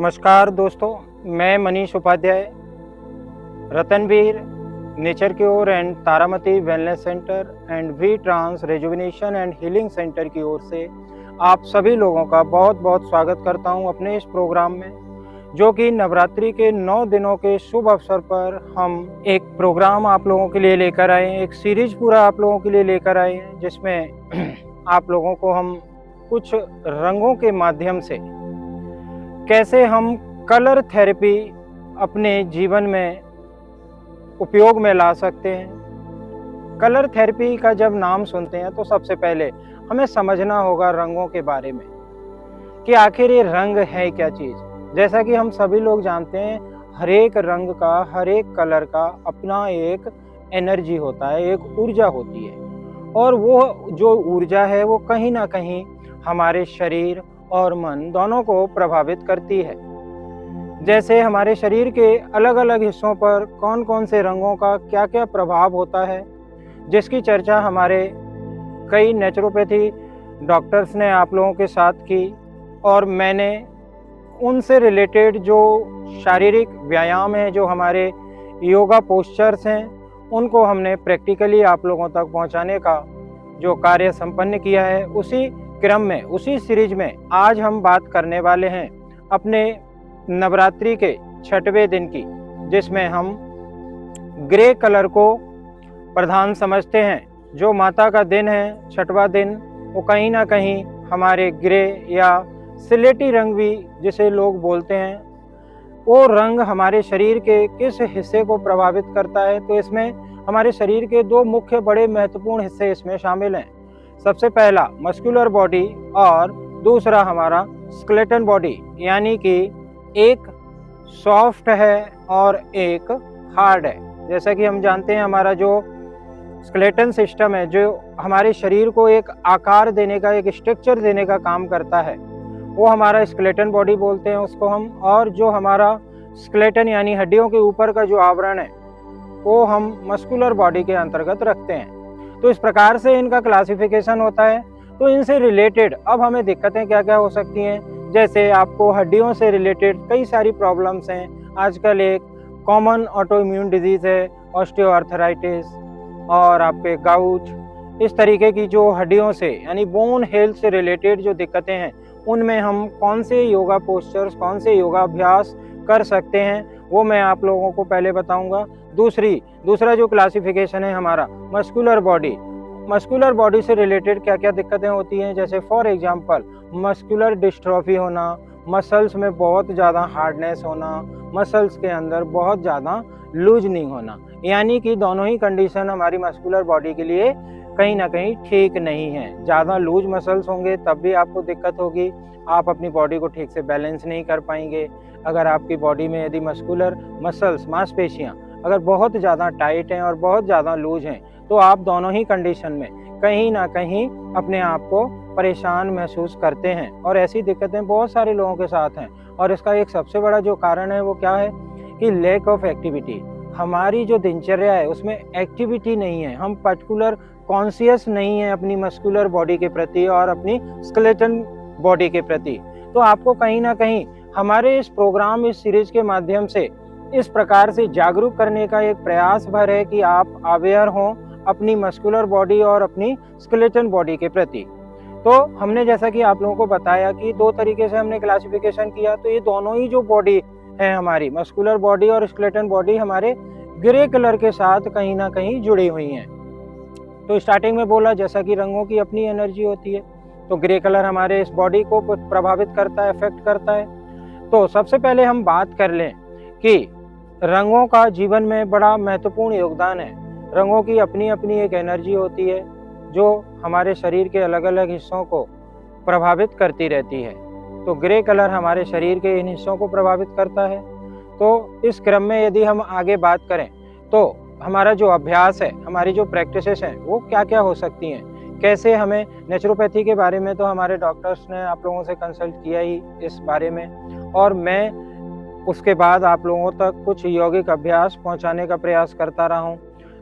नमस्कार दोस्तों, मैं Manish Upadhyay, Ratanveer nature cure and Taramati wellness centre and V trans rejuvenation and healing centre की ओर से आप सभी लोगों का बहुत बहुत स्वागत करता हूं अपने इस प्रोग्राम में, जो कि नवरात्रि के 9 दिनों के शुभ अवसर पर हम एक प्रोग्राम आप लोगों के लिए लेकर आए हैं, एक सीरीज पूरा आप लोगों के लिए लेकर आए हैं, जिसमें आप लोगों को हम कुछ रंगों के माध्यम से कैसे हम कलर थेरेपी अपने जीवन में उपयोग में ला सकते हैं। कलर थेरेपी का जब नाम सुनते हैं तो सबसे पहले हमें समझना होगा रंगों के बारे में कि आखिर ये रंग है क्या चीज़। जैसा कि हम सभी लोग जानते हैं, हर एक रंग का, हर एक कलर का अपना एक एनर्जी होता है, एक ऊर्जा होती है, और वो जो ऊर्जा है वो कहीं ना कहीं हमारे शरीर और मन दोनों को प्रभावित करती है। जैसे हमारे शरीर के अलग अलग हिस्सों पर कौन कौन से रंगों का क्या क्या प्रभाव होता है, जिसकी चर्चा हमारे कई नेचुरोपैथी डॉक्टर्स ने आप लोगों के साथ की, और मैंने उनसे रिलेटेड जो शारीरिक व्यायाम है, जो हमारे योगा पोस्चर्स हैं, उनको हमने प्रैक्टिकली आप लोगों तक पहुंचाने का जो कार्य संपन्न किया है, उसी क्रम में, उसी सीरीज में आज हम बात करने वाले हैं अपने नवरात्रि के 6वें दिन की, जिसमें हम ग्रे कलर को प्रधान समझते हैं। जो माता का दिन है 6वां दिन, वो कहीं ना कहीं हमारे ग्रे या सिलेटी रंग भी जिसे लोग बोलते हैं, वो रंग हमारे शरीर के किस हिस्से को प्रभावित करता है। तो इसमें हमारे शरीर के 2 मुख्य बड़े महत्वपूर्ण हिस्से इसमें शामिल हैं। सबसे पहला मस्कुलर बॉडी और दूसरा हमारा स्केलेटन बॉडी, यानी कि एक सॉफ्ट है और एक हार्ड है। जैसा कि हम जानते हैं, हमारा जो स्केलेटन सिस्टम है, जो हमारे शरीर को एक आकार देने का, एक स्ट्रक्चर देने का काम करता है, वो हमारा स्केलेटन बॉडी बोलते हैं उसको हम। और जो हमारा स्केलेटन यानी हड्डियों के ऊपर का जो आवरण है, वो हम मस्कुलर बॉडी के अंतर्गत रखते हैं। तो इस प्रकार से इनका क्लासिफिकेशन होता है। तो इनसे रिलेटेड अब हमें दिक्कतें क्या क्या हो सकती हैं, जैसे आपको हड्डियों से रिलेटेड कई सारी प्रॉब्लम्स हैं। आजकल एक कॉमन ऑटो इम्यून डिजीज़ है ऑस्टियोआर्थराइटिस और आपके गाउट। इस तरीके की जो हड्डियों से यानी बोन हेल्थ से रिलेटेड जो दिक्कतें हैं, उनमें हम कौन से योगा पोस्चर्स, कौन से योगाभ्यास कर सकते हैं, वो मैं आप लोगों को पहले बताऊंगा। दूसरा जो क्लासिफिकेशन है हमारा मस्कुलर बॉडी। मस्कुलर बॉडी से रिलेटेड क्या क्या दिक्कतें होती हैं, जैसे फॉर एग्जांपल मस्कुलर डिस्ट्रॉफी होना, मसल्स में बहुत ज़्यादा हार्डनेस होना, मसल्स के अंदर बहुत ज़्यादा लूजनिंग होना, यानी कि दोनों ही कंडीशन हमारी मस्कुलर बॉडी के लिए कहीं ना कहीं ठीक नहीं है। ज़्यादा लूज मसल्स होंगे तब भी आपको दिक्कत होगी, आप अपनी बॉडी को ठीक से बैलेंस नहीं कर पाएंगे। अगर आपकी बॉडी में यदि मस्कुलर मसल्स, मांसपेशियाँ अगर बहुत ज़्यादा टाइट हैं और बहुत ज़्यादा लूज हैं, तो आप दोनों ही कंडीशन में कहीं ना कहीं अपने आप को परेशान महसूस करते हैं। और ऐसी दिक्कतें बहुत सारे लोगों के साथ हैं, और इसका एक सबसे बड़ा जो कारण है वो क्या है कि लैक ऑफ एक्टिविटी। हमारी जो दिनचर्या है उसमें एक्टिविटी नहीं है, हम पर्टिकुलर कॉन्शियस नहीं है अपनी मस्कुलर बॉडी के प्रति और अपनी स्केलेटन बॉडी के प्रति। तो आपको कहीं ना कहीं हमारे इस प्रोग्राम, इस सीरीज के माध्यम से इस प्रकार से जागरूक करने का एक प्रयास भर है कि आप अवेयर हों अपनी मस्कुलर बॉडी और अपनी स्केलेटन बॉडी के प्रति। तो हमने जैसा कि आप लोगों को बताया कि 2 तरीके से हमने क्लासिफिकेशन किया। तो ये दोनों ही जो बॉडी है हमारी मस्कुलर बॉडी और स्केलेटन बॉडी हमारे ग्रे कलर के साथ कहीं ना कहीं जुड़ी हुई हैं। तो स्टार्टिंग में बोला जैसा कि रंगों की अपनी एनर्जी होती है, तो ग्रे कलर हमारे इस बॉडी को प्रभावित करता है, अफेक्ट करता है। तो सबसे पहले हम बात कर लें कि रंगों का जीवन में बड़ा महत्वपूर्ण योगदान है। रंगों की अपनी अपनी एक एनर्जी होती है जो हमारे शरीर के अलग अलग हिस्सों को प्रभावित करती रहती है। तो ग्रे कलर हमारे शरीर के इन हिस्सों को प्रभावित करता है। तो इस क्रम में यदि हम आगे बात करें तो हमारा जो अभ्यास है, हमारी जो प्रैक्टिसेस हैं, वो क्या क्या हो सकती हैं, कैसे हमें नेचुरोपैथी के बारे में तो हमारे डॉक्टर्स ने आप लोगों से कंसल्ट किया ही इस बारे में, और मैं उसके बाद आप लोगों तक कुछ यौगिक अभ्यास पहुंचाने का प्रयास करता रहा हूं।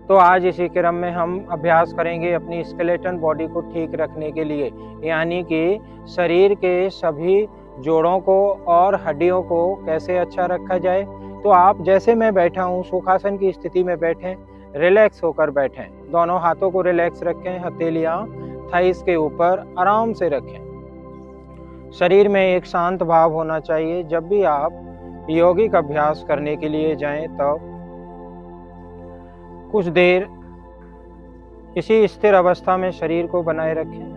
तो आज इसी क्रम में हम अभ्यास करेंगे अपनी स्केलेटन बॉडी को ठीक रखने के लिए, यानी कि शरीर के सभी जोड़ों को और हड्डियों को कैसे अच्छा रखा जाए। तो आप जैसे मैं बैठा हूँ सुखासन की स्थिति में बैठें, रिलैक्स होकर बैठें। दोनों हाथों को रिलैक्स रखें, हथेलियाँ थाइस के ऊपर आराम से रखें। शरीर में एक शांत भाव होना चाहिए। जब भी आप यौगिक अभ्यास करने के लिए जाएं तब कुछ देर इसी स्थिर अवस्था में शरीर को बनाए रखें।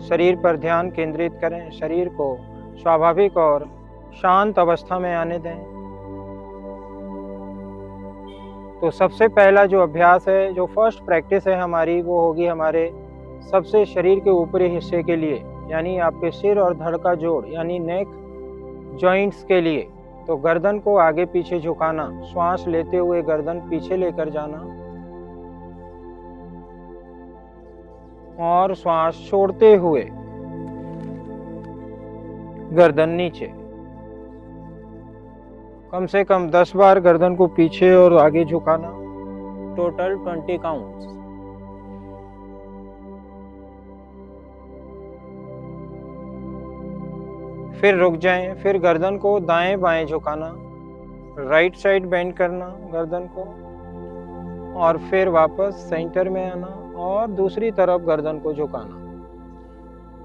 शरीर पर ध्यान केंद्रित करें, शरीर को स्वाभाविक और शांत अवस्था में आने दें। तो सबसे पहला जो अभ्यास है, जो फर्स्ट प्रैक्टिस है हमारी, वो होगी हमारे सबसे शरीर के ऊपरी हिस्से के लिए, यानी आपके सिर और धड़ का जोड़ यानी नेक जॉइंट्स के लिए। तो गर्दन को आगे पीछे झुकाना, श्वास लेते हुए गर्दन पीछे लेकर जाना और श्वास छोड़ते हुए गर्दन नीचे। कम से कम 10 बार गर्दन को पीछे और आगे झुकाना, टोटल 20 काउंट्स। फिर रुक जाएं, फिर गर्दन को दाएं बाएं झुकाना, राइट साइड बेंड करना गर्दन को, और फिर वापस सेंटर में आना और दूसरी तरफ गर्दन को झुकाना।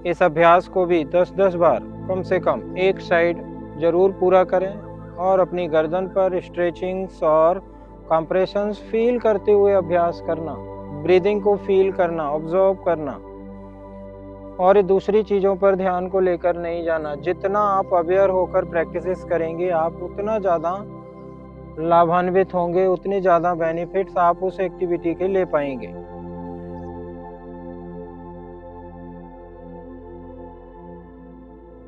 इस अभ्यास को भी 10-10 बार कम से कम एक साइड जरूर पूरा करें और अपनी गर्दन पर स्ट्रेचिंग्स और कंप्रेशंस फील करते हुए अभ्यास करना, ब्रीदिंग को फील करना, ऑब्जर्व करना और दूसरी चीज़ों पर ध्यान को लेकर नहीं जाना। जितना आप अवेयर होकर प्रैक्टिसेस करेंगे आप उतना ज़्यादा लाभान्वित होंगे, उतने ज़्यादा बेनिफिट्स आप उस एक्टिविटी के ले पाएंगे।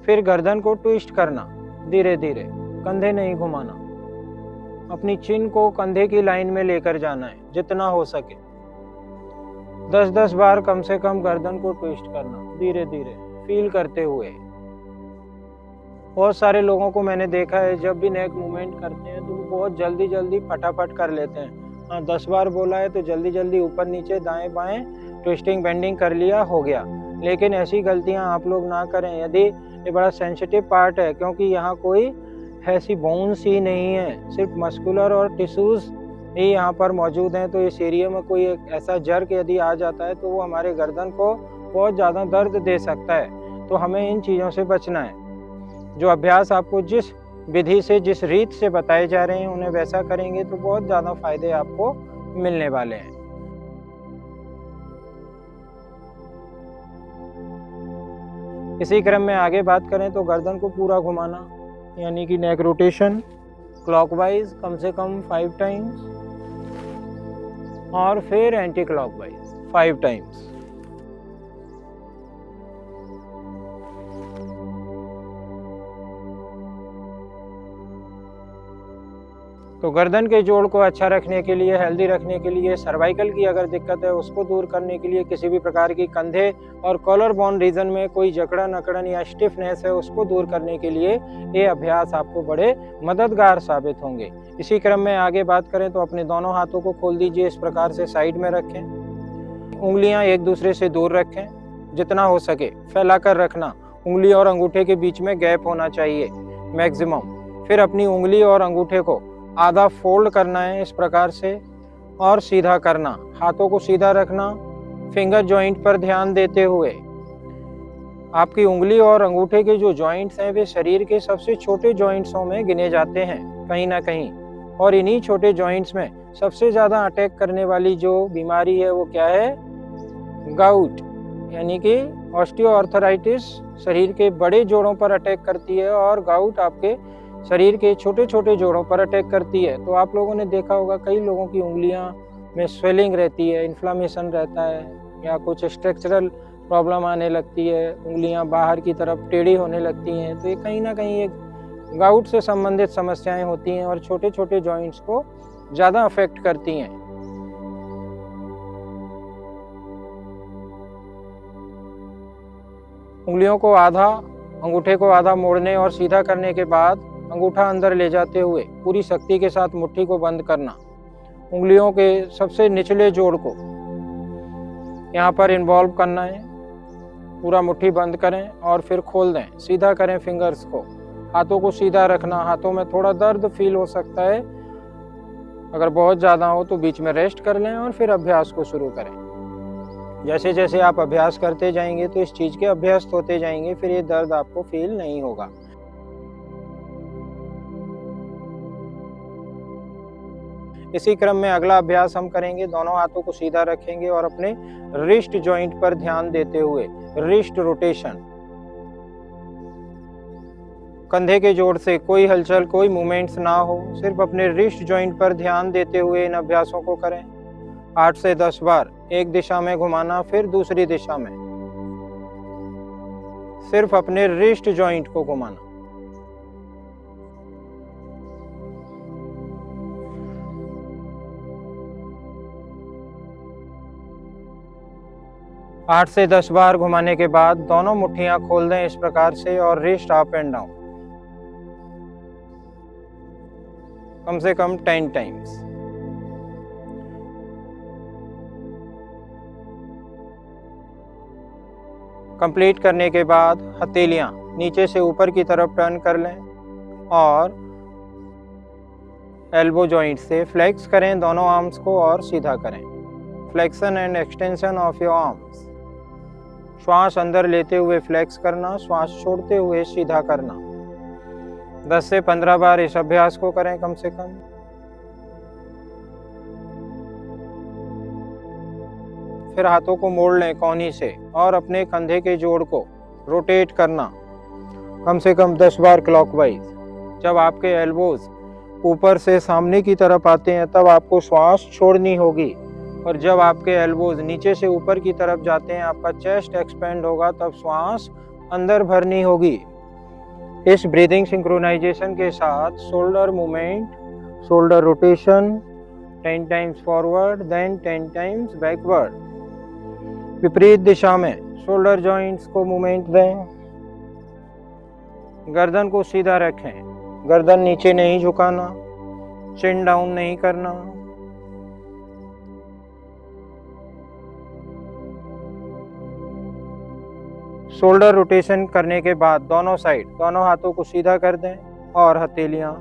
फिर गर्दन को ट्विस्ट करना धीरे धीरे, कंधे नहीं घुमाना, अपनी चिन को कंधे की लाइन में लेकर जाना है जितना हो सके। 10-10 बार कम से कम गर्दन को ट्विस्ट करना धीरे धीरे फील करते हुए। बहुत सारे लोगों को मैंने देखा है जब भी नेक मूवमेंट करते हैं तो वो बहुत जल्दी जल्दी फटाफट कर लेते हैं। हाँ, 10 बार बोला है तो जल्दी जल्दी ऊपर नीचे दाएं बाएं ट्विस्टिंग बेंडिंग कर लिया, हो गया। लेकिन ऐसी गलतियां आप लोग ना करें। यदि ये बड़ा सेंसिटिव पार्ट है क्योंकि यहाँ कोई ऐसी बोन्स ही नहीं है, सिर्फ मस्कुलर और टिश्यूज ही यहाँ पर मौजूद हैं। तो इस एरिया में कोई एक ऐसा जर्क यदि आ जाता है तो वो हमारे गर्दन को बहुत ज़्यादा दर्द दे सकता है। तो हमें इन चीज़ों से बचना है। जो अभ्यास आपको जिस विधि से, जिस रीत से बताए जा रहे हैं उन्हें वैसा करेंगे तो बहुत ज़्यादा फायदे आपको मिलने वाले हैं। इसी क्रम में आगे बात करें तो गर्दन को पूरा घुमाना यानी कि नेक रोटेशन क्लॉकवाइज कम से कम 5 टाइम्स और फिर एंटी क्लॉकवाइज 5 टाइम्स। तो गर्दन के जोड़ को अच्छा रखने के लिए, हेल्दी रखने के लिए, सर्वाइकल की अगर दिक्कत है उसको दूर करने के लिए, किसी भी प्रकार की कंधे और कॉलर बोन रीजन में कोई जकड़न अकड़न या स्टिफनेस है उसको दूर करने के लिए ये अभ्यास आपको बड़े मददगार साबित होंगे। इसी क्रम में आगे बात करें तो अपने दोनों हाथों को खोल दीजिए, इस प्रकार से साइड में रखें, उंगलियां एक दूसरे से दूर रखें, जितना हो सके फैलाकर रखना। उंगली और अंगूठे के बीच में गैप होना चाहिए मैक्सिमम। फिर अपनी उंगली और अंगूठे को आधा फोल्ड करना है इस प्रकार से और सीधा करना। हाथों को सीधा रखना, फिंगर जॉइंट पर ध्यान देते हुए। आपकी उंगली और अंगूठे के जो जॉइंट्स हैं वे शरीर के सबसे छोटे जॉइंट्सों में गिने जाते हैं कहीं ना कहीं, और इन्हीं छोटे जॉइंट्स में सबसे ज़्यादा अटैक करने वाली जो बीमारी है वो क्या है? गाउट यानी कि ऑस्टियोआर्थराइटिस शरीर के बड़े जोड़ों पर अटैक करती है और गाउट आपके शरीर के छोटे छोटे जोड़ों पर अटैक करती है। तो आप लोगों ने देखा होगा कई लोगों की उंगलियां में स्वेलिंग रहती है, इन्फ्लामेशन रहता है या कुछ स्ट्रक्चरल प्रॉब्लम आने लगती है, उंगलियां बाहर की तरफ टेढ़ी होने लगती हैं। तो ये कहीं ना कहीं एक गाउट से संबंधित समस्याएं होती हैं और छोटे छोटे जॉइंट्स को ज़्यादा अफेक्ट करती हैं। उंगलियों को आधा, अंगूठे को आधा मोड़ने और सीधा करने के बाद अंगूठा अंदर ले जाते हुए पूरी शक्ति के साथ मुट्ठी को बंद करना। उंगलियों के सबसे निचले जोड़ को यहाँ पर इन्वॉल्व करना है पूरा मुट्ठी बंद करें और फिर खोल दें। सीधा करें फिंगर्स को, हाथों को सीधा रखना। हाथों में थोड़ा दर्द फील हो सकता है, अगर बहुत ज़्यादा हो तो बीच में रेस्ट कर लें और फिर अभ्यास को शुरू करें। जैसे जैसे आप अभ्यास करते जाएंगे तो इस चीज़ के अभ्यस्त होते जाएंगे, फिर ये दर्द आपको फील नहीं होगा। इसी क्रम में अगला अभ्यास हम करेंगे। दोनों हाथों को सीधा रखेंगे और अपने रिस्ट जॉइंट पर ध्यान देते हुए रिस्ट रोटेशन, कंधे के जोड़ से कोई हलचल, कोई मूवमेंट्स ना हो, सिर्फ अपने रिस्ट जॉइंट पर ध्यान देते हुए इन अभ्यासों को करें। 8 से 10 बार एक दिशा में घुमाना, फिर दूसरी दिशा में, सिर्फ अपने रिस्ट जॉइंट को घुमाना। आठ से 10 बार घुमाने के बाद दोनों मुट्ठियां खोल दें इस प्रकार से और wrist up and down calm से कम 10 टाइम्स। कंप्लीट करने के बाद हथेलियां नीचे से ऊपर की तरफ टर्न कर लें और एल्बो जॉइंट से फ्लेक्स करें दोनों आर्म्स को और सीधा करें। Flexion and extension of your arms. श्वास अंदर लेते हुए फ्लेक्स करना, श्वास छोड़ते हुए सीधा करना। 10 से 15 बार इस अभ्यास को करें कम से कम। फिर हाथों को मोड़ लें कोहनी से और अपने कंधे के जोड़ को रोटेट करना कम से कम 10 बार क्लॉकवाइज। जब आपके एल्बोज ऊपर से सामने की तरफ आते हैं तब आपको श्वास छोड़नी होगी, और जब आपके एल्बोज नीचे से ऊपर की तरफ जाते हैं, आपका चेस्ट एक्सपेंड होगा, तब श्वास अंदर भरनी होगी। इस ब्रीदिंग सिंक्रोनाइजेशन के साथ shoulder movement, shoulder rotation 10 times forward then 10 times backward. विपरीत दिशा में शोल्डर जॉइंट्स को मूवमेंट दें। गर्दन को सीधा रखें, गर्दन नीचे नहीं झुकाना, चिन डाउन नहीं करना। शोल्डर रोटेशन करने के बाद दोनों साइड दोनों हाथों को सीधा कर दें और हथेलियां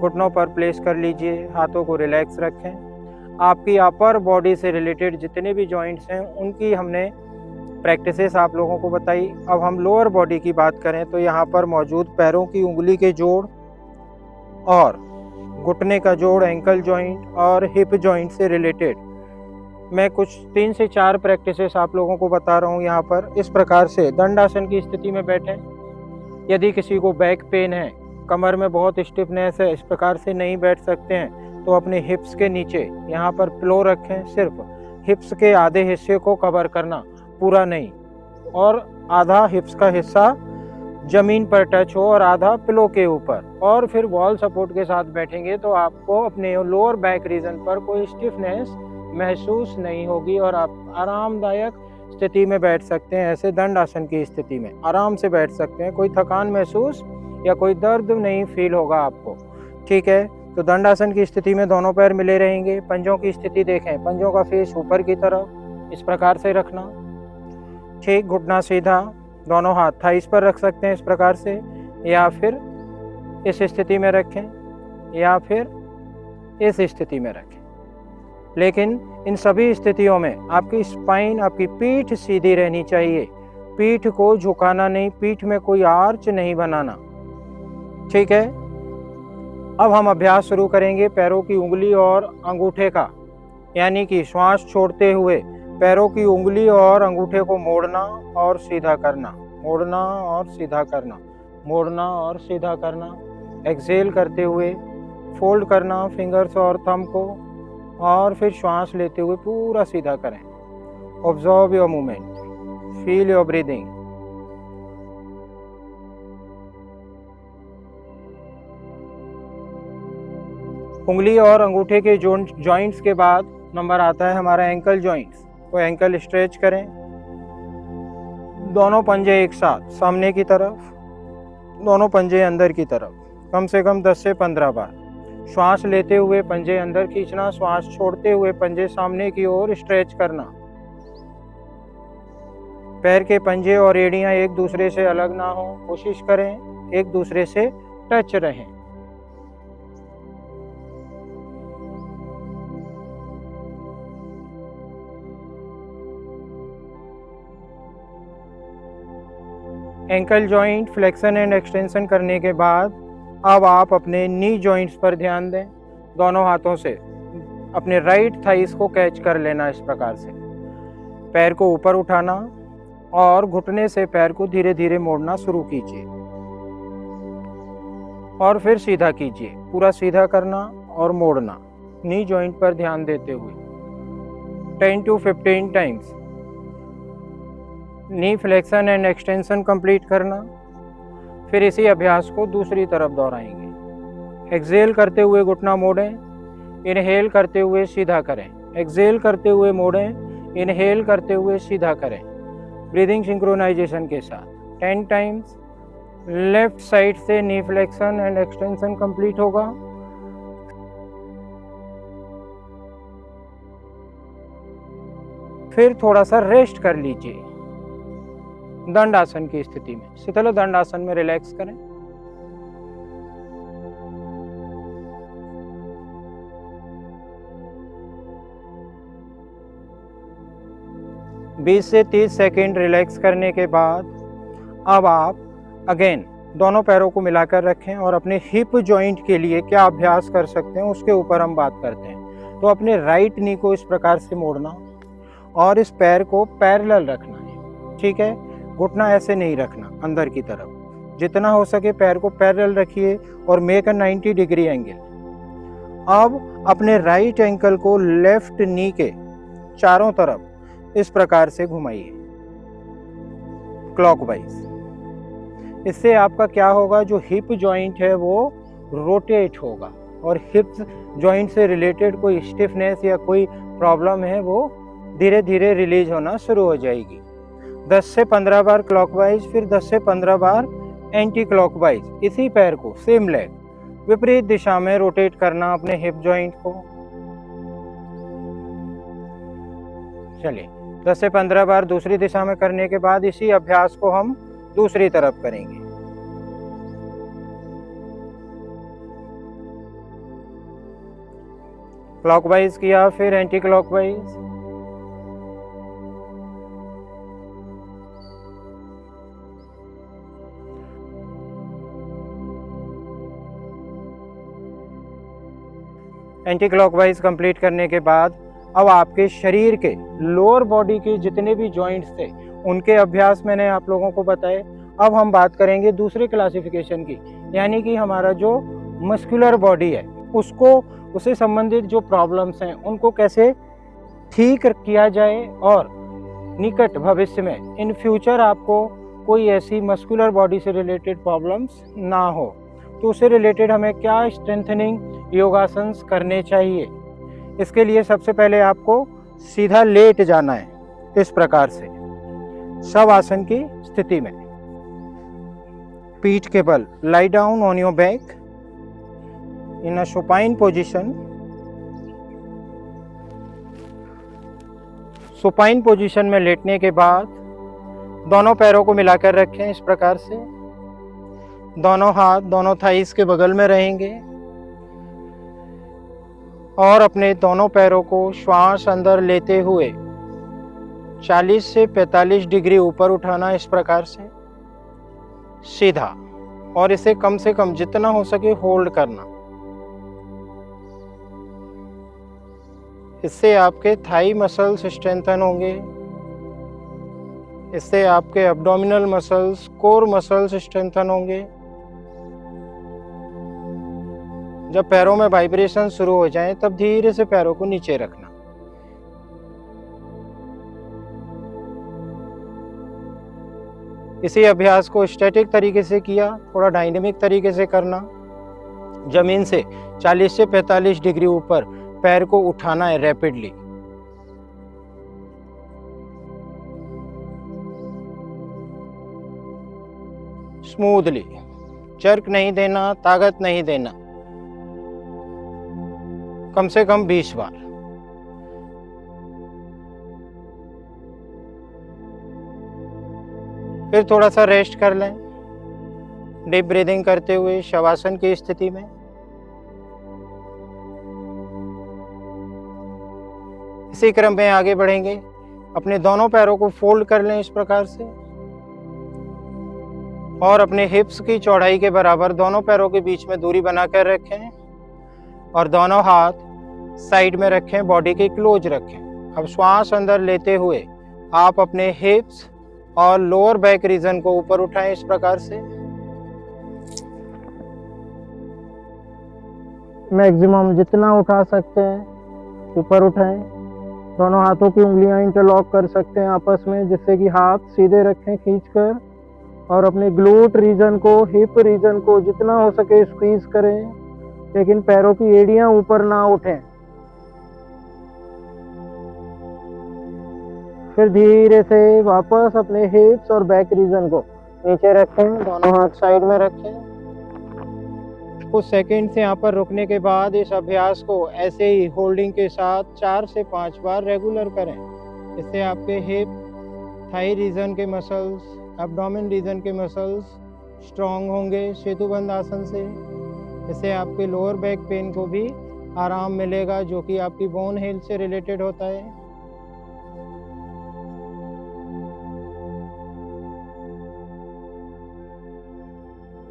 घुटनों पर प्लेस कर लीजिए। हाथों को रिलैक्स रखें। आपकी अपर बॉडी से रिलेटेड जितने भी जॉइंट्स हैं उनकी हमने प्रैक्टिसेस आप लोगों को बताई। अब हम लोअर बॉडी की बात करें तो यहाँ पर मौजूद पैरों की उंगली के जोड़ और घुटने का जोड़, एंकल जॉइंट और हिप जॉइंट से रिलेटेड मैं कुछ 3 से 4 प्रैक्टिसेस आप लोगों को बता रहा हूँ। यहाँ पर इस प्रकार से दंडासन की स्थिति में बैठें। यदि किसी को बैक पेन है, कमर में बहुत स्टिफनेस है, इस प्रकार से नहीं बैठ सकते हैं तो अपने हिप्स के नीचे यहाँ पर पिलो रखें। सिर्फ हिप्स के आधे हिस्से को कवर करना, पूरा नहीं, और आधा हिप्स का हिस्सा जमीन पर टच हो और आधा पिलो के ऊपर, और फिर वॉल सपोर्ट के साथ बैठेंगे तो आपको अपने लोअर बैक रीजन पर कोई स्टिफनेस महसूस नहीं होगी और आप आरामदायक स्थिति में बैठ सकते हैं। ऐसे दंडासन की स्थिति में आराम से बैठ सकते हैं, कोई थकान महसूस या कोई दर्द नहीं फील होगा आपको। ठीक है, तो दंडासन की स्थिति में दोनों पैर मिले रहेंगे। पंजों की स्थिति देखें, पंजों का फेस ऊपर की तरफ इस प्रकार से रखना। ठीक, घुटना सीधा, दोनों हाथ थाइस पर रख सकते हैं इस प्रकार से, या फिर इस स्थिति में रखें, या फिर इस स्थिति में रखें। लेकिन इन सभी स्थितियों में आपकी स्पाइन, आपकी पीठ सीधी रहनी चाहिए। पीठ को झुकाना नहीं, पीठ में कोई आर्च नहीं बनाना। ठीक है, अब हम अभ्यास शुरू करेंगे पैरों की उंगली और अंगूठे का, यानी कि श्वास छोड़ते हुए पैरों की उंगली और अंगूठे को मोड़ना और सीधा करना, मोड़ना और सीधा करना, मोड़ना और सीधा करना। एक्सहेल करते हुए फोल्ड करना फिंगर्स और थंब को, और फिर श्वास लेते हुए पूरा सीधा करें। Observe your movement, feel your breathing. उंगली और अंगूठे के जॉइंट्स के बाद नंबर आता है हमारा एंकल जॉइंट्स। तो एंकल स्ट्रेच करें, दोनों पंजे एक साथ सामने की तरफ, दोनों पंजे अंदर की तरफ, कम से कम 10 से 15 बार। श्वास लेते हुए पंजे अंदर खींचना, श्वास छोड़ते हुए पंजे सामने की ओर स्ट्रेच करना। पैर के पंजे और एड़ियां एक दूसरे से अलग ना हो, कोशिश करें एक दूसरे से टच रहें। Ankle joint flexion and extension करने के बाद अब आप अपने नी जॉइंट्स पर ध्यान दें। दोनों हाथों से अपने राइट थाइस को कैच कर लेना इस प्रकार से। पैर को ऊपर उठाना और घुटने से पैर को धीरे धीरे मोड़ना शुरू कीजिए और फिर सीधा कीजिए। पूरा सीधा करना और मोड़ना नी जॉइंट पर ध्यान देते हुए 10 to 15 times. Knee flexion and extension complete करना। फिर इसी अभ्यास को दूसरी तरफ दोहराएंगे। एक्सहेल करते हुए घुटना मोड़ें, इनहेल करते हुए सीधा करें। एक्सहेल करते हुए मोड़ें, इनहेल करते हुए सीधा करें। ब्रीदिंग सिंक्रोनाइजेशन के साथ 10 टाइम्स। लेफ्ट साइड से नी फ्लेक्शन एंड एक्सटेंशन कंप्लीट होगा। फिर थोड़ा सा रेस्ट कर लीजिए दंड आसन की स्थिति में। शीतल दंड आसन में रिलैक्स करें। बीस से 30 सेकेंड रिलैक्स करने के बाद अब आप अगेन दोनों पैरों को मिलाकर रखें और अपने हिप जॉइंट के लिए क्या अभ्यास कर सकते हैं उसके ऊपर हम बात करते हैं। तो अपने राइट नी को इस प्रकार से मोड़ना और इस पैर को पैरेलल रखना है, ठीक है। घुटना ऐसे नहीं रखना अंदर की तरफ, जितना हो सके पैर को पैरेलल रखिए और मेक अ 90 डिग्री एंगल। अब अपने राइट एंकल को लेफ्ट नी के चारों तरफ इस प्रकार से घुमाइए क्लॉकवाइज। इससे आपका क्या होगा, जो हिप जॉइंट है वो रोटेट होगा और हिप जॉइंट से रिलेटेड कोई स्टिफनेस या कोई प्रॉब्लम है वो धीरे धीरे रिलीज होना शुरू हो जाएगी। 10 से 15 बार क्लॉकवाइज, फिर 10 से 15 बार एंटी क्लॉकवाइज। इसी पैर को सेम लेग विपरीत दिशा में रोटेट करना अपने हिप जॉइंट को। चलिए 10 से 15 बार दूसरी दिशा में करने के बाद इसी अभ्यास को हम दूसरी तरफ करेंगे। क्लॉकवाइज किया, फिर anti clockwise. Anti clockwise complete करने के बाद अब आपके शरीर के लोअर बॉडी के जितने भी जॉइंट्स थे उनके अभ्यास मैंने आप लोगों को बताए। अब हम बात करेंगे दूसरे क्लासिफिकेशन की, यानी कि हमारा जो मस्कुलर बॉडी है उससे संबंधित जो प्रॉब्लम्स हैं उनको कैसे ठीक किया जाए और निकट भविष्य में इन फ्यूचर आपको कोई ऐसी मस्कुलर बॉडी से रिलेटेड प्रॉब्लम्स ना हो। तो उससे रिलेटेड हमें क्या स्ट्रेंथनिंग योगासन्स करने चाहिए। इसके लिए सबसे पहले आपको सीधा लेट जाना है इस प्रकार से शव आसन की स्थिति में। पीठ के बल lie down on your back in a supine position. Supine position में लेटने के बाद दोनों पैरों को मिलाकर रखें इस प्रकार से। दोनों हाथ दोनों थाइस के बगल में रहेंगे और अपने दोनों पैरों को श्वास अंदर लेते हुए 40 से 45 डिग्री ऊपर उठाना इस प्रकार से सीधा, और इसे कम से कम जितना हो सके होल्ड करना। इससे आपके थाई मसल्स स्ट्रेंथन होंगे, इससे आपके abdominal muscles, core muscles strengthen होंगे। जब पैरों में वाइब्रेशन शुरू हो जाए तब धीरे से पैरों को नीचे रखना। इसी अभ्यास को स्टैटिक तरीके से किया, थोड़ा डायनेमिक तरीके से करना। जमीन से 40 से 45 डिग्री ऊपर पैर को उठाना है रैपिडली। स्मूथली, जर्क नहीं देना, ताकत नहीं देना। कम से कम 20 बार। फिर थोड़ा सा रेस्ट कर लें, डीप ब्रीदिंग करते हुए शवासन की स्थिति में। इसी क्रम में आगे बढ़ेंगे। अपने दोनों पैरों को फोल्ड कर लें इस प्रकार से और अपने हिप्स की चौड़ाई के बराबर दोनों पैरों के बीच में दूरी बनाकर रखें और दोनों हाथ साइड में रखें, बॉडी के क्लोज रखें। अब श्वास अंदर लेते हुए आप अपने हिप्स और लोअर बैक रीजन को ऊपर उठाएं इस प्रकार से। मैक्सिमम जितना उठा सकते हैं ऊपर उठाएं। दोनों हाथों की उंगलियां इंटरलॉक कर सकते हैं आपस में, जिससे कि हाथ सीधे रखें खींचकर और अपने ग्लूट रीजन को, हिप रीजन को जितना हो सके स्क्वीज करें, लेकिन पैरों की एड़ियां ऊपर ना उठें। फिर धीरे से वापस अपने हिप्स और बैक रीजन को नीचे रखें, दोनों हाथ साइड में रखें। कुछ सेकंड से यहाँ पर रुकने के बाद इस अभ्यास को ऐसे ही होल्डिंग के साथ 4 से 5 बार रेगुलर करें। इससे आपके हिप, थाई रीजन के मसल्स, एब्डोमेन रीजन के मसल्स स्ट्रॉन्ग होंगे सेतुबंद आसन से। इससे आपके लोअर बैक पेन को भी आराम मिलेगा, जो कि आपकी बोन हेल्थ से रिलेटेड होता है।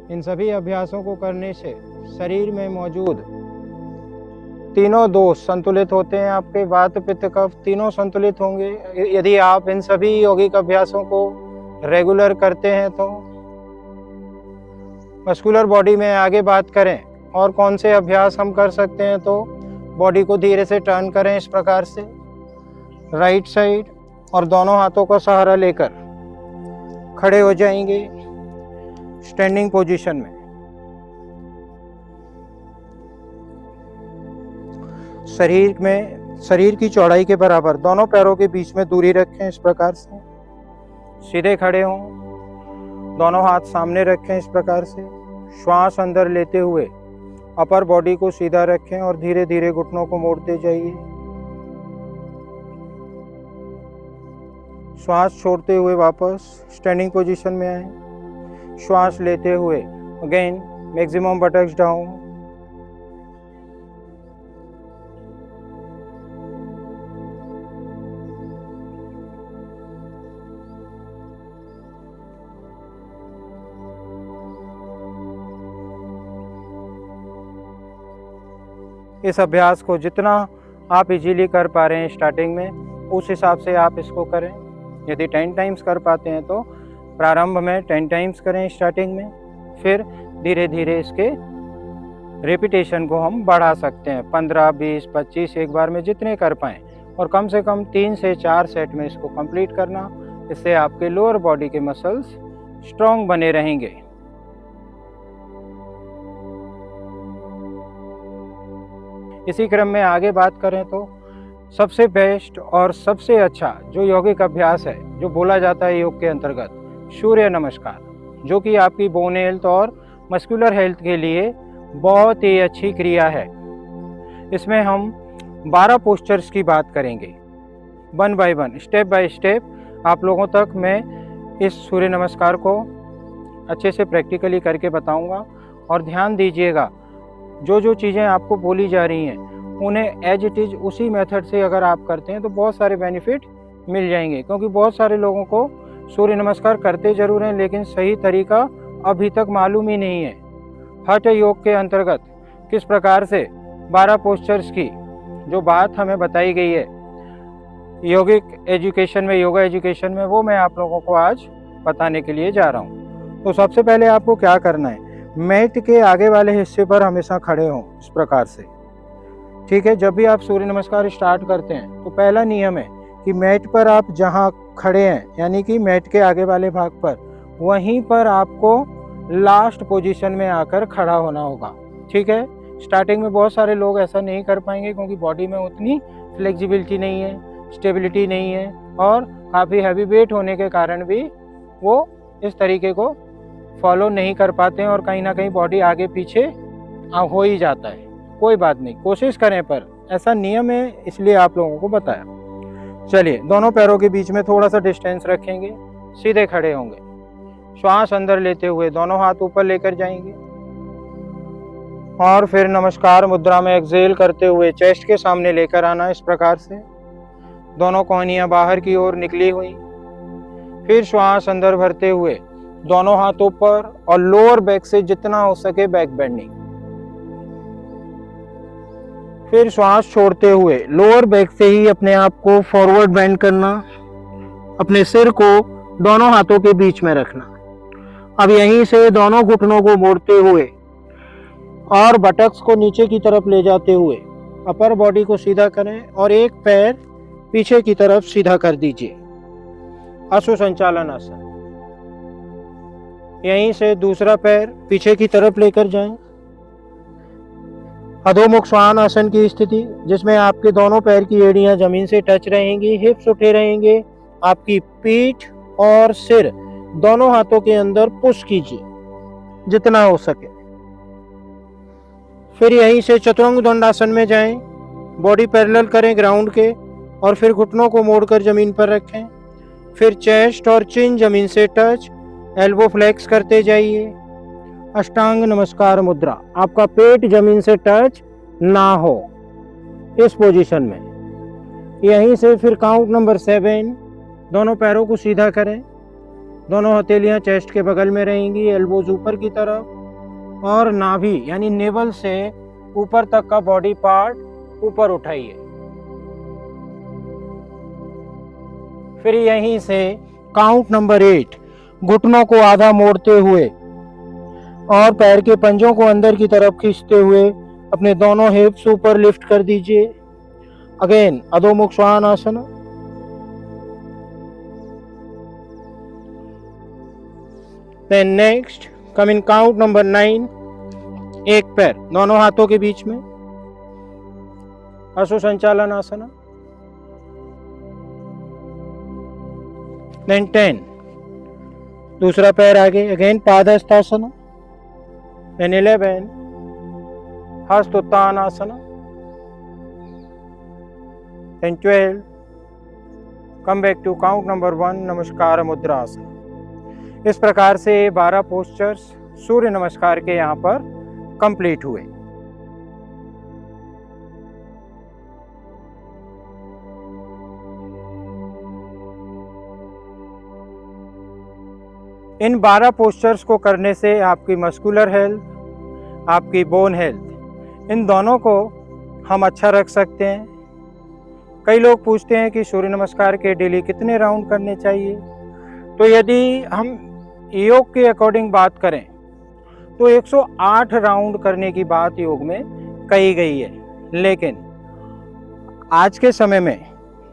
इन सभी अभ्यासों को करने से शरीर में मौजूद तीनों दोष संतुलित होते हैं। आपके वात, पित्त, कफ तीनों संतुलित होंगे यदि आप इन सभी यौगिक अभ्यासों को रेगुलर करते हैं तो। मस्कुलर बॉडी में आगे बात करें और कौन से अभ्यास हम कर सकते हैं, तो बॉडी को धीरे से टर्न करें इस प्रकार से राइट साइड और दोनों हाथों का सहारा लेकर खड़े हो जाएंगे स्टैंडिंग पोजीशन में। शरीर की चौड़ाई के बराबर दोनों पैरों के बीच में दूरी रखें इस प्रकार से। सीधे खड़े हों, दोनों हाथ सामने रखें इस प्रकार से। श्वास अंदर लेते हुए अपर बॉडी को सीधा रखें और धीरे धीरे घुटनों को मोड़ते जाइए। श्वास छोड़ते हुए वापस स्टैंडिंग पोजीशन में आए। श्वास लेते हुए अगेन मैक्सिमम बटक्स डाउन। इस अभ्यास को जितना आप इजीली कर पा रहे हैं स्टार्टिंग में, उस हिसाब से आप इसको करें। यदि 10 टाइम्स कर पाते हैं तो प्रारंभ में 10 टाइम्स करें स्टार्टिंग में, फिर धीरे धीरे इसके रिपीटेशन को हम बढ़ा सकते हैं 15, 20, 25 एक बार में जितने कर पाएँ, और कम से कम 3 से 4 सेट में इसको कंप्लीट करना। इससे आपके लोअर बॉडी के मसल्स स्ट्रॉन्ग बने रहेंगे। इसी क्रम में आगे बात करें तो सबसे बेस्ट और सबसे अच्छा जो यौगिक अभ्यास है जो बोला जाता है योग के अंतर्गत, सूर्य नमस्कार, जो कि आपकी बोन हेल्थ और मस्कुलर हेल्थ के लिए बहुत ही अच्छी क्रिया है। इसमें हम 12 पोस्चर्स की बात करेंगे, 1 बाय 1 स्टेप बाय स्टेप आप लोगों तक मैं इस सूर्य नमस्कार को अच्छे से प्रैक्टिकली करके बताऊंगा। और ध्यान दीजिएगा, जो जो चीज़ें आपको बोली जा रही हैं उन्हें एज इट इज़ उसी मेथड से अगर आप करते हैं तो बहुत सारे बेनिफिट मिल जाएंगे। क्योंकि बहुत सारे लोगों को सूर्य नमस्कार करते ज़रूर हैं, लेकिन सही तरीका अभी तक मालूम ही नहीं है। हठ योग के अंतर्गत किस प्रकार से 12 पोस्चर्स की जो बात हमें बताई गई है यौगिक एजुकेशन में, योगा एजुकेशन में, वो मैं आप लोगों को आज बताने के लिए जा रहा हूँ। तो सबसे पहले आपको क्या करना है, मैट के आगे वाले हिस्से पर हमेशा खड़े हों इस प्रकार से। ठीक है, जब भी आप सूर्य नमस्कार स्टार्ट करते हैं तो पहला नियम है कि मैट पर आप जहाँ खड़े हैं, यानी कि मैट के आगे वाले भाग पर, वहीं पर आपको लास्ट पोजीशन में आकर खड़ा होना होगा। ठीक है, स्टार्टिंग में बहुत सारे लोग ऐसा नहीं कर पाएंगे क्योंकि बॉडी में उतनी फ्लेक्सिबिलिटी नहीं है, स्टेबिलिटी नहीं है, और काफ़ी हैवी वेट होने के कारण भी वो इस तरीके को फॉलो नहीं कर पाते हैं और कहीं ना कहीं बॉडी आगे पीछे हो ही जाता है। कोई बात नहीं, कोशिश करें, पर ऐसा नियम है इसलिए आप लोगों को बताया। चलिए, दोनों पैरों के बीच में थोड़ा सा डिस्टेंस रखेंगे, सीधे खड़े होंगे, श्वास अंदर लेते हुए दोनों हाथ ऊपर लेकर जाएंगे और फिर नमस्कार मुद्रा में एक्सहेल करते हुए चेस्ट के सामने लेकर आना। इस प्रकार से दोनों कोहनियां बाहर की ओर निकली हुई। फिर श्वास अंदर भरते हुए दोनों हाथ ऊपर और लोअर बैक से जितना हो सके बैक बेंडिंग। फिर श्वास छोड़ते हुए लोअर बैक से ही अपने आप को फॉरवर्ड बेंड करना, अपने सिर को दोनों हाथों के बीच में रखना। अब यहीं से दोनों घुटनों को मोड़ते हुए और बटक्स को नीचे की तरफ ले जाते हुए अपर बॉडी को सीधा करें और एक पैर पीछे की तरफ सीधा कर दीजिए, अश्व संचालन आसन। यहीं से दूसरा पैर पीछे की तरफ लेकर जाएं। अधोमुख श्वान आसन की स्थिति, जिसमें आपके दोनों पैर की एड़ियां जमीन से टच रहेंगी, हिप्स उठे रहेंगे, आपकी पीठ और सिर दोनों हाथों के अंदर पुश कीजिए जितना हो सके। फिर यहीं से चतुरंग दंडासन में जाएं, बॉडी पैरेलल करें ग्राउंड के और फिर घुटनों को मोड़कर जमीन पर रखें। फिर चेस्ट और चिन जमीन से टच, एल्बो फ्लेक्स करते जाइए। अष्टांग नमस्कार मुद्रा, आपका पेट जमीन से टच ना हो इस पोजीशन में। यहीं से फिर काउंट नंबर 7, दोनों पैरों को सीधा करें, दोनों हथेलियां चेस्ट के बगल में रहेंगी, एल्बोज ऊपर की तरफ और नाभि यानी नेवल से ऊपर तक का बॉडी पार्ट ऊपर उठाइए। फिर यहीं से काउंट नंबर 8, घुटनों को आधा मोड़ते हुए और पैर के पंजों को अंदर की तरफ खींचते हुए अपने दोनों हिप्स ऊपर लिफ्ट कर दीजिए। अगेन अधोमुख श्वान आसन। देन नेक्स्ट कम इन काउंट नंबर 9, एक पैर दोनों हाथों के बीच में, अश्व संचालन आसन। देन 10, दूसरा पैर आगे, अगेन पादहस्तासन। देन 11, हस्त उत्तान आसन। Then 12, come back to count number 1, नमस्कार मुद्रा आसन। इस प्रकार से 12 पोस्चर्स सूर्य नमस्कार के यहाँ पर कंप्लीट हुए। इन 12 पोस्चर्स को करने से आपकी मस्कुलर हेल्थ, आपकी बोन हेल्थ, इन दोनों को हम अच्छा रख सकते हैं। कई लोग पूछते हैं कि सूर्य नमस्कार के डेली कितने राउंड करने चाहिए। तो यदि हम योग के अकॉर्डिंग बात करें तो 108 राउंड करने की बात योग में कही गई है। लेकिन आज के समय में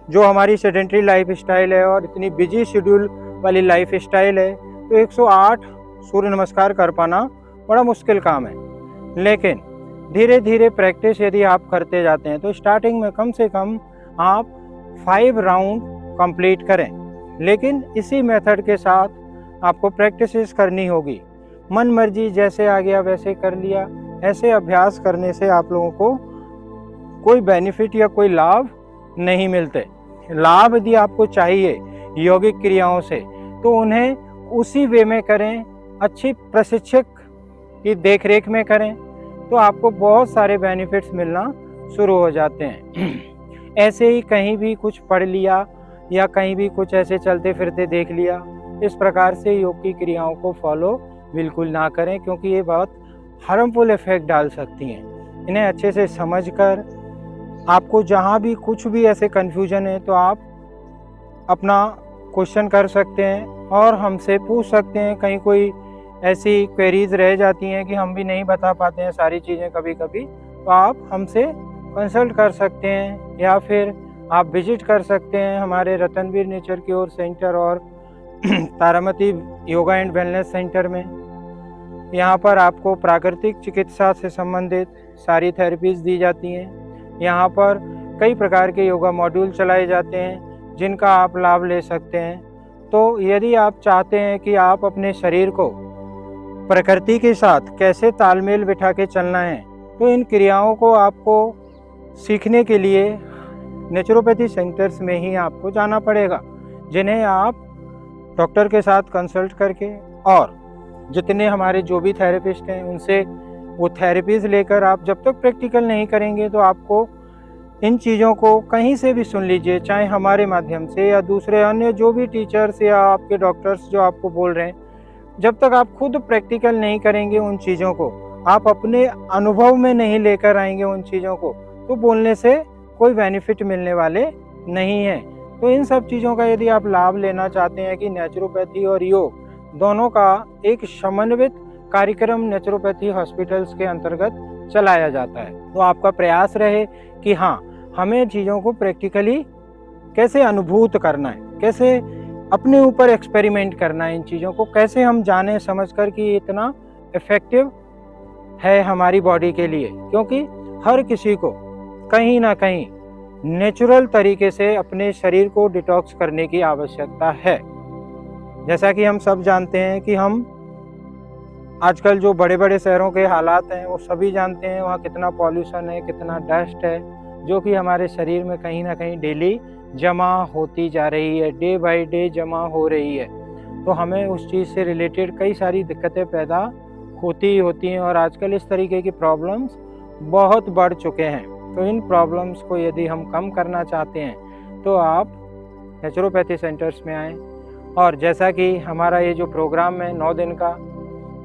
जो हमारी सेडेंटरी लाइफ स्टाइल है और इतनी बिजी शेड्यूल वाली लाइफ स्टाइल है, तो 108 सूर्य नमस्कार कर पाना बड़ा मुश्किल काम है। लेकिन धीरे धीरे प्रैक्टिस यदि आप करते जाते हैं तो स्टार्टिंग में कम से कम आप 5 राउंड कंप्लीट करें। लेकिन इसी मेथड के साथ आपको प्रैक्टिस करनी होगी। मन मर्जी जैसे आ गया वैसे कर लिया, ऐसे अभ्यास करने से आप लोगों को कोई बेनिफिट या कोई लाभ नहीं मिलते। लाभ यदि आपको चाहिए यौगिक क्रियाओं से तो उन्हें उसी वे में करें, अच्छी प्रशिक्षक की देखरेख में करें, तो आपको बहुत सारे बेनिफिट्स मिलना शुरू हो जाते हैं। ऐसे ही कहीं भी कुछ पढ़ लिया या कहीं भी कुछ ऐसे चलते फिरते देख लिया, इस प्रकार से योग की क्रियाओं को फॉलो बिल्कुल ना करें, क्योंकि ये बहुत हार्मफुल इफेक्ट डाल सकती हैं। इन्हें अच्छे से समझकर आपको जहाँ भी कुछ भी ऐसे कन्फ्यूजन है तो आप अपना क्वेश्चन कर सकते हैं और हमसे पूछ सकते हैं। कहीं कोई ऐसी क्वेरीज रह जाती हैं कि हम भी नहीं बता पाते हैं सारी चीज़ें कभी कभी, तो आप हमसे कंसल्ट कर सकते हैं या फिर आप विजिट कर सकते हैं हमारे रतनवीर नेचर क्योर सेंटर और Taramati yoga and wellness centre में। यहाँ पर आपको प्राकृतिक चिकित्सा से संबंधित सारी थेरेपीज दी जाती हैं। यहाँ पर कई प्रकार के योगा मॉड्यूल चलाए जाते हैं जिनका आप लाभ ले सकते हैं। तो यदि आप चाहते हैं कि आप अपने शरीर को प्रकृति के साथ कैसे तालमेल बिठा के चलना है, तो इन क्रियाओं को आपको सीखने के लिए नेचुरोपैथी सेंटर्स में ही आपको जाना पड़ेगा, जिन्हें आप डॉक्टर के साथ कंसल्ट करके और जितने हमारे जो भी थेरेपिस्ट हैं उनसे वो थेरेपीज लेकर आप जब तक प्रैक्टिकल नहीं करेंगे तो आपको इन चीज़ों को कहीं से भी सुन लीजिए, चाहे हमारे माध्यम से या दूसरे अन्य जो भी टीचर्स या आपके डॉक्टर्स जो आपको बोल रहे हैं, जब तक आप खुद प्रैक्टिकल नहीं करेंगे उन चीज़ों को, आप अपने अनुभव में नहीं लेकर आएंगे उन चीज़ों को, तो बोलने से कोई बेनिफिट मिलने वाले नहीं है। तो इन सब चीज़ों का यदि आप लाभ लेना चाहते हैं कि नेचुरोपैथी और योग दोनों का एक समन्वित कार्यक्रम नेचुरोपैथी हॉस्पिटल्स के अंतर्गत चलाया जाता है, तो आपका प्रयास रहे कि हाँ, हमें चीज़ों को प्रैक्टिकली कैसे अनुभूत करना है, कैसे अपने ऊपर एक्सपेरिमेंट करना है, इन चीज़ों को कैसे हम जाने समझ कर कि इतना इफ़ेक्टिव है हमारी बॉडी के लिए, क्योंकि हर किसी को कहीं ना कहीं नेचुरल तरीके से अपने शरीर को डिटॉक्स करने की आवश्यकता है। जैसा कि हम सब जानते हैं कि हम आजकल जो बड़े बड़े शहरों के हालात हैं वो सभी जानते हैं, वहाँ कितना पॉल्यूशन है, कितना डस्ट है, जो कि हमारे शरीर में कहीं ना कहीं डेली जमा होती जा रही है, डे बाय डे जमा हो रही है। तो हमें उस चीज़ से रिलेटेड कई सारी दिक्कतें पैदा होती ही होती हैं और आजकल इस तरीके की प्रॉब्लम्स बहुत बढ़ चुके हैं। तो इन प्रॉब्लम्स को यदि हम कम करना चाहते हैं तो आप नेचुरोपैथी सेंटर्स में आएँ। और जैसा कि हमारा ये जो प्रोग्राम है 9 दिन का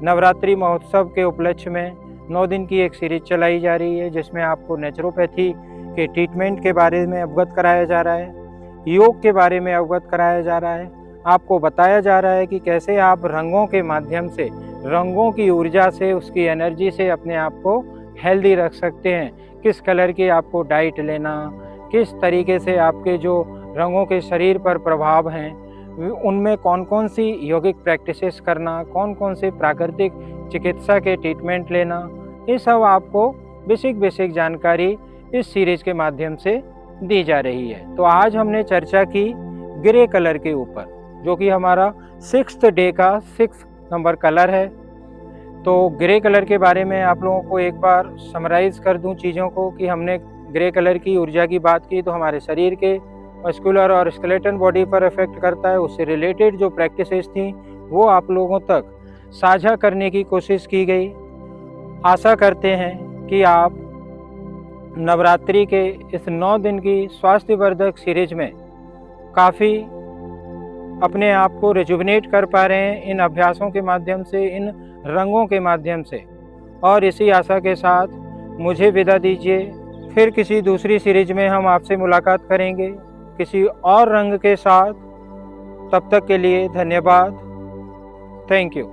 नवरात्रि महोत्सव के उपलक्ष्य में 9 दिन की एक सीरीज चलाई जा रही है, जिसमें आपको नेचुरोपैथी के ट्रीटमेंट के बारे में अवगत कराया जा रहा है, योग के बारे में अवगत कराया जा रहा है, आपको बताया जा रहा है कि कैसे आप रंगों के माध्यम से, रंगों की ऊर्जा से, उसकी एनर्जी से अपने आप को हेल्दी रख सकते हैं, किस कलर की आपको डाइट लेना, किस तरीके से आपके जो रंगों के शरीर पर प्रभाव हैं उनमें कौन कौन सी योगिक प्रैक्टिसेस करना, कौन कौन से प्राकृतिक चिकित्सा के ट्रीटमेंट लेना, ये सब आपको बेसिक जानकारी इस सीरीज के माध्यम से दी जा रही है। तो आज हमने चर्चा की ग्रे कलर के ऊपर, जो कि हमारा 6th डे का 6 नंबर कलर है। तो ग्रे कलर के बारे में आप लोगों को एक बार समराइज कर दूं चीज़ों को कि हमने ग्रे कलर की ऊर्जा की बात की तो हमारे शरीर के मस्कुलर और स्केलेटन बॉडी पर इफेक्ट करता है। उससे रिलेटेड जो प्रैक्टिसेस थी वो आप लोगों तक साझा करने की कोशिश की गई। आशा करते हैं कि आप नवरात्रि के इस 9 दिन की स्वास्थ्यवर्धक सीरीज में काफ़ी अपने आप को रिजुविनेट कर पा रहे हैं इन अभ्यासों के माध्यम से, इन रंगों के माध्यम से। और इसी आशा के साथ मुझे विदा दीजिए। फिर किसी दूसरी सीरीज में हम आपसे मुलाकात करेंगे किसी और रंग के साथ। तब तक के लिए धन्यवाद। Thank you.